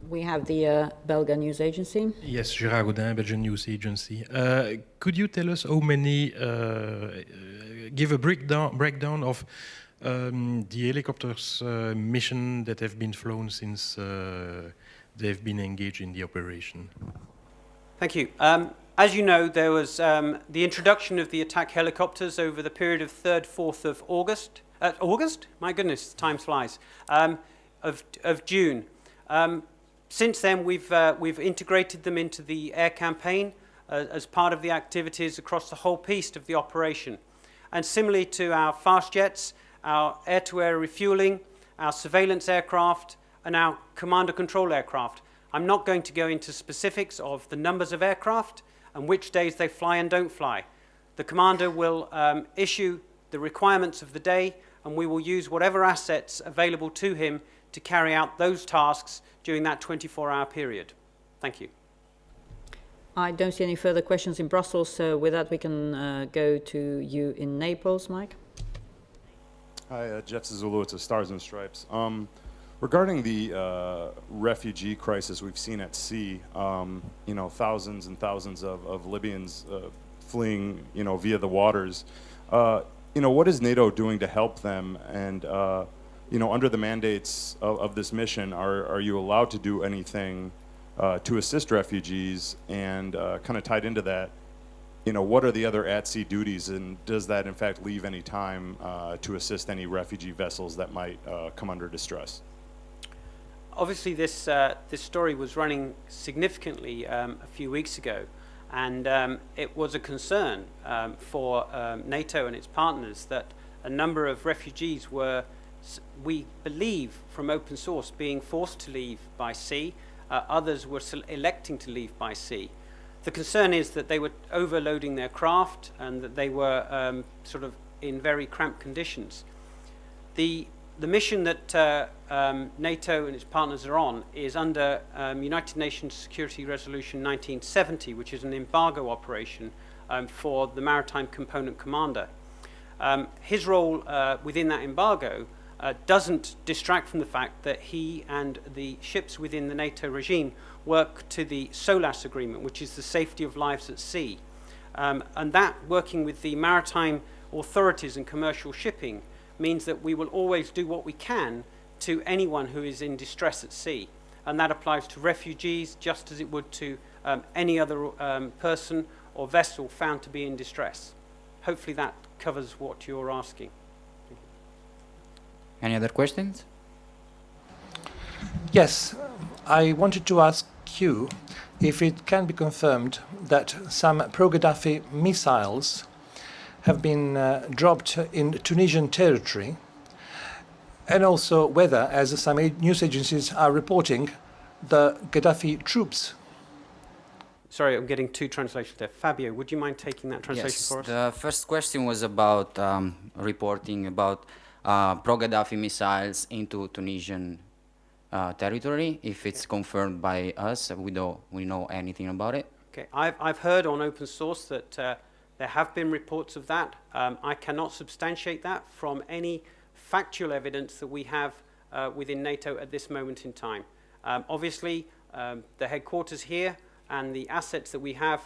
We have the Belga news agency. Yes, Gérard Gaudin, Belgian news agency. Could you tell us how many, give a breakdown of the helicopters mission that have been flown since they've been engaged in the operation? Thank you. As you know, there was the introduction of the attack helicopters over the period of 3rd, 4th of August. August? My goodness, time flies. Of June. Since then, we've integrated them into the air campaign as part of the activities across the whole piece of the operation. And similarly to our fast jets, our air-to-air refueling, our surveillance aircraft, and our command and control aircraft. I'm not going to go into specifics of the numbers of aircraft and which days they fly and don't fly. The commander will issue the requirements of the day, and we will use whatever assets available to him to carry out those tasks during that 24-hour period. Thank you. I don't see any further questions in Brussels, so with that we can go to you in Naples, Mike. Hi, Jeff Zulu, it's Stars and Stripes. Regarding the refugee crisis we've seen at sea, you know, thousands and thousands of Libyans fleeing, you know, via the waters. You know, what is NATO doing to help them? And you know, under the mandates of this mission, are you allowed to do anything to assist refugees? And kind of tied into that, you know, what are the other at-sea duties, and does that in fact leave any time to assist any refugee vessels that might come under distress? Obviously, this story was running significantly a few weeks ago, and it was a concern for NATO and its partners that a number of refugees were, we believe from open source, being forced to leave by sea. Others were electing to leave by sea. The concern is that they were overloading their craft and that they were sort of in very cramped conditions. The mission that NATO and its partners are on is under United Nations Security Resolution 1970, which is an embargo operation for the Maritime Component Commander. His role within that embargo doesn't distract from the fact that he and the ships within the NATO regime work to the SOLAS agreement, which is the safety of lives at sea. And that, working with the maritime authorities and commercial shipping, means that we will always do what we can to anyone who is in distress at sea. And that applies to refugees just as it would to any other person or vessel found to be in distress. Hopefully that covers what you're asking. Any other questions? Yes, I wanted to ask you if it can be confirmed that some pro-Gaddafi missiles have been dropped in Tunisian territory, and also whether, as some news agencies are reporting, the Gaddafi troops. Sorry, I'm getting two translations there. Fabio, would you mind taking that translation for us? The first question was about reporting about pro-Gaddafi missiles into Tunisian territory. If it's confirmed by us, we know anything about it. Okay, I've heard on open source that there have been reports of that. I cannot substantiate that from any factual evidence that we have within NATO at this moment in time. Obviously, the headquarters here and the assets that we have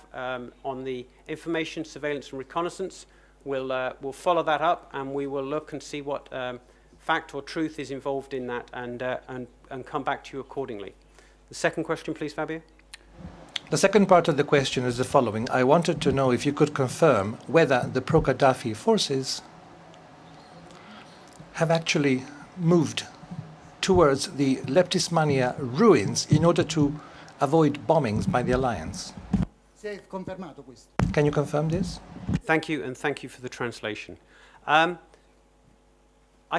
on the information, surveillance and reconnaissance will follow that up, and we will look and see what fact or truth is involved in that and come back to you accordingly. The second question, please, Fabio. The second part of the question is the following. I wanted to know if you could confirm whether the pro-Gaddafi forces have actually moved towards the Leptismania ruins in order to avoid bombings by the alliance. Can you confirm this? Thank you, and thank you for the translation. I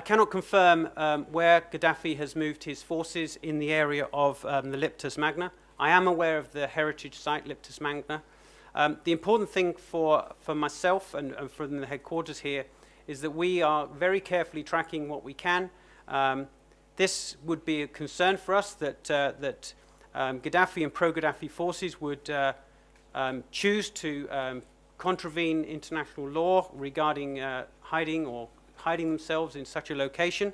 cannot confirm where Gaddafi has moved his forces in the area of the Liptus Magna. I am aware of the heritage site, Liptus Magna. The important thing for myself and from the headquarters here is that we are very carefully tracking what we can. This would be a concern for us that Gaddafi and pro-Gaddafi forces would choose to contravene international law regarding hiding themselves in such a location.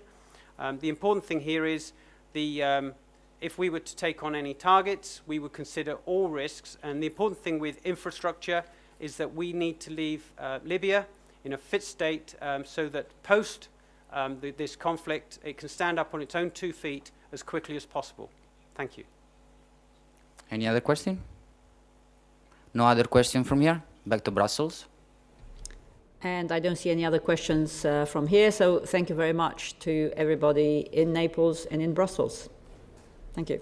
The important thing here is the If we were to take on any targets, we would consider all risks. And the important thing with infrastructure is that we need to leave Libya in a fit state so that post this conflict, it can stand up on its own 2 feet as quickly as possible. Thank you. Any other question? No other question from here? Back to Brussels. And I don't see any other questions from here, so thank you very much to everybody in Naples and in Brussels. Thank you.